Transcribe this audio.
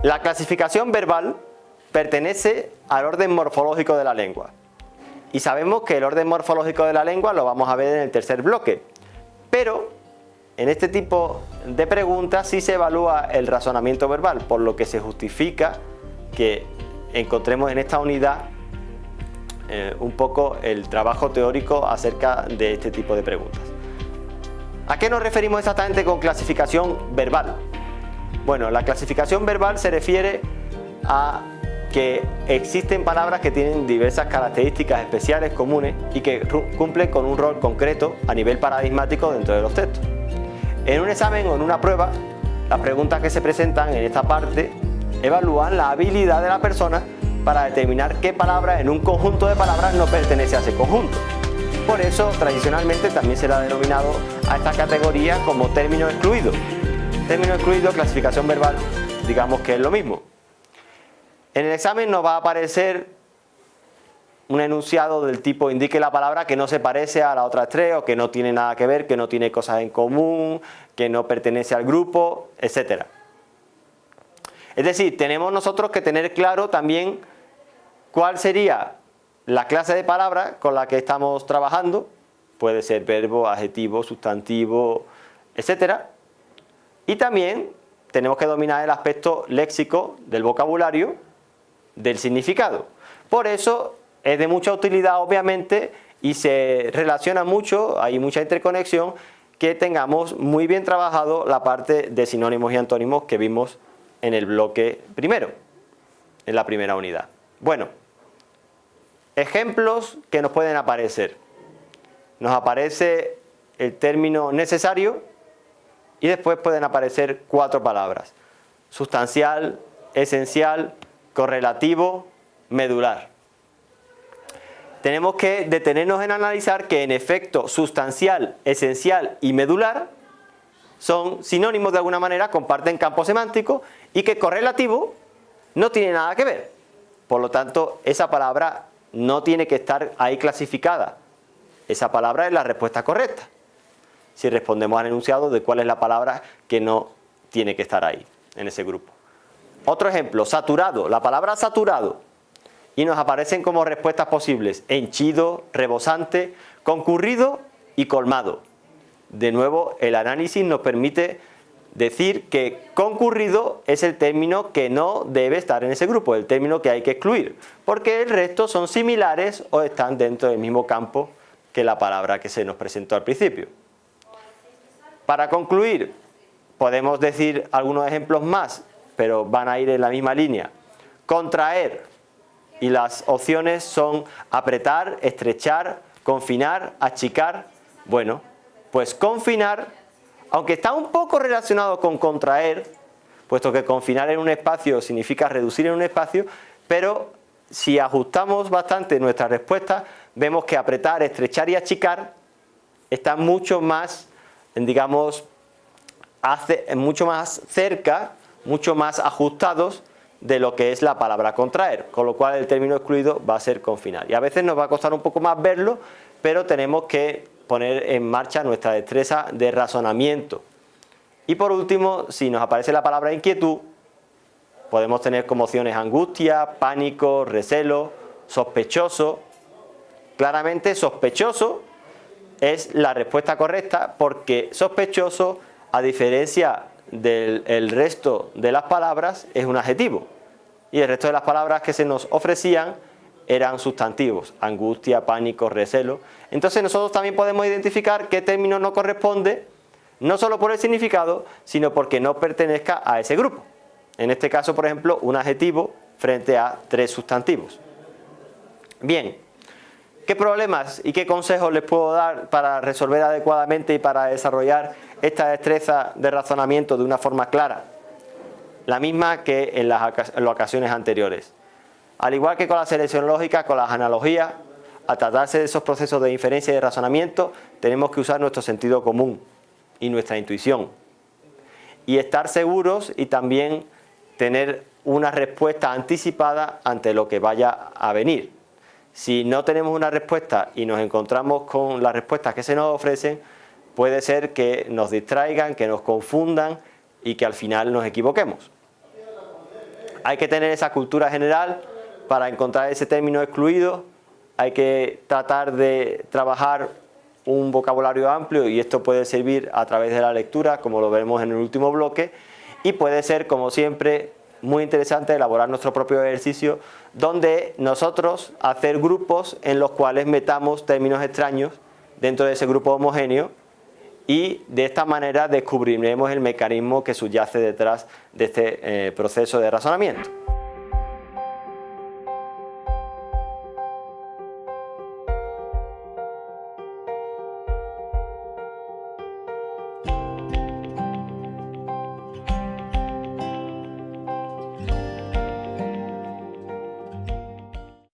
La clasificación verbal pertenece al orden morfológico de la lengua. Y sabemos que el orden morfológico de la lengua lo vamos a ver en el tercer bloque. Pero en este tipo de preguntas sí se evalúa el razonamiento verbal, por lo que se justifica que encontremos en esta unidad un poco el trabajo teórico acerca de este tipo de preguntas. ¿A qué nos referimos exactamente con clasificación verbal? Bueno, la clasificación verbal se refiere a que existen palabras que tienen diversas características especiales comunes y que cumplen con un rol concreto a nivel paradigmático dentro de los textos. En un examen o en una prueba, las preguntas que se presentan en esta parte evalúan la habilidad de la persona para determinar qué palabra en un conjunto de palabras no pertenece a ese conjunto. Por eso, tradicionalmente también se le ha denominado a esta categoría como término excluido. Término excluido, clasificación verbal, digamos que es lo mismo. En el examen nos va a aparecer un enunciado del tipo indique la palabra que no se parece a las otras tres o que no tiene nada que ver, que no tiene cosas en común, que no pertenece al grupo, etc. Es decir, tenemos nosotros que tener claro también cuál sería la clase de palabra con la que estamos trabajando. Puede ser verbo, adjetivo, sustantivo, etc. Y también tenemos que dominar el aspecto léxico del vocabulario, del significado. Por eso es de mucha utilidad, obviamente, y se relaciona mucho, hay mucha interconexión, que tengamos muy bien trabajado la parte de sinónimos y antónimos que vimos en el bloque primero, en la primera unidad. Bueno, ejemplos que nos pueden aparecer. Nos aparece el término necesario y después pueden aparecer 4 palabras: sustancial, esencial, correlativo, medular. Tenemos que detenernos en analizar que en efecto sustancial, esencial y medular son sinónimos de alguna manera, comparten campo semántico, y que correlativo no tiene nada que ver. Por lo tanto, esa palabra no tiene que estar ahí clasificada. Esa palabra es la respuesta correcta, si respondemos al enunciado de cuál es la palabra que no tiene que estar ahí, en ese grupo. Otro ejemplo, saturado. La palabra saturado, y nos aparecen como respuestas posibles: henchido, rebosante, concurrido y colmado. De nuevo, el análisis nos permite decir que concurrido es el término que no debe estar en ese grupo, el término que hay que excluir, porque el resto son similares o están dentro del mismo campo que la palabra que se nos presentó al principio. Para concluir, podemos decir algunos ejemplos más, pero van a ir en la misma línea. Contraer, y las opciones son apretar, estrechar, confinar, achicar. Bueno, pues confinar, aunque está un poco relacionado con contraer, puesto que confinar en un espacio significa reducir en un espacio, pero si ajustamos bastante nuestra respuesta, vemos que apretar, estrechar y achicar están mucho más, digamos, mucho más cerca, mucho más ajustados de lo que es la palabra contraer, con lo cual el término excluido va a ser confinar. Y a veces nos va a costar un poco más verlo, pero tenemos que poner en marcha nuestra destreza de razonamiento. Y por último, si nos aparece la palabra inquietud, podemos tener como opciones angustia, pánico, recelo, sospechoso. Claramente sospechoso es la respuesta correcta, porque sospechoso, a diferencia del resto de las palabras, es un adjetivo. Y el resto de las palabras que se nos ofrecían eran sustantivos: angustia, pánico, recelo. Entonces nosotros también podemos identificar qué término no corresponde, no solo por el significado, sino porque no pertenezca a ese grupo. En este caso, por ejemplo, un adjetivo frente a 3 sustantivos. Bien, ¿qué problemas y qué consejos les puedo dar para resolver adecuadamente y para desarrollar esta destreza de razonamiento de una forma clara? La misma que en las ocasiones anteriores. Al igual que con la selección lógica, con las analogías, al tratarse de esos procesos de inferencia y de razonamiento, tenemos que usar nuestro sentido común y nuestra intuición. Y estar seguros y también tener una respuesta anticipada ante lo que vaya a venir. Si no tenemos una respuesta y nos encontramos con las respuestas que se nos ofrecen, puede ser que nos distraigan, que nos confundan y que al final nos equivoquemos. hay que tener esa cultura general para encontrar ese término excluido, hay que tratar de trabajar un vocabulario amplio y esto puede servir a través de la lectura, como lo veremos en el último bloque, y puede ser, como siempre, muy interesante elaborar nuestro propio ejercicio donde nosotros hacer grupos en los cuales metamos términos extraños dentro de ese grupo homogéneo y de esta manera descubriremos el mecanismo que subyace detrás de este proceso de razonamiento.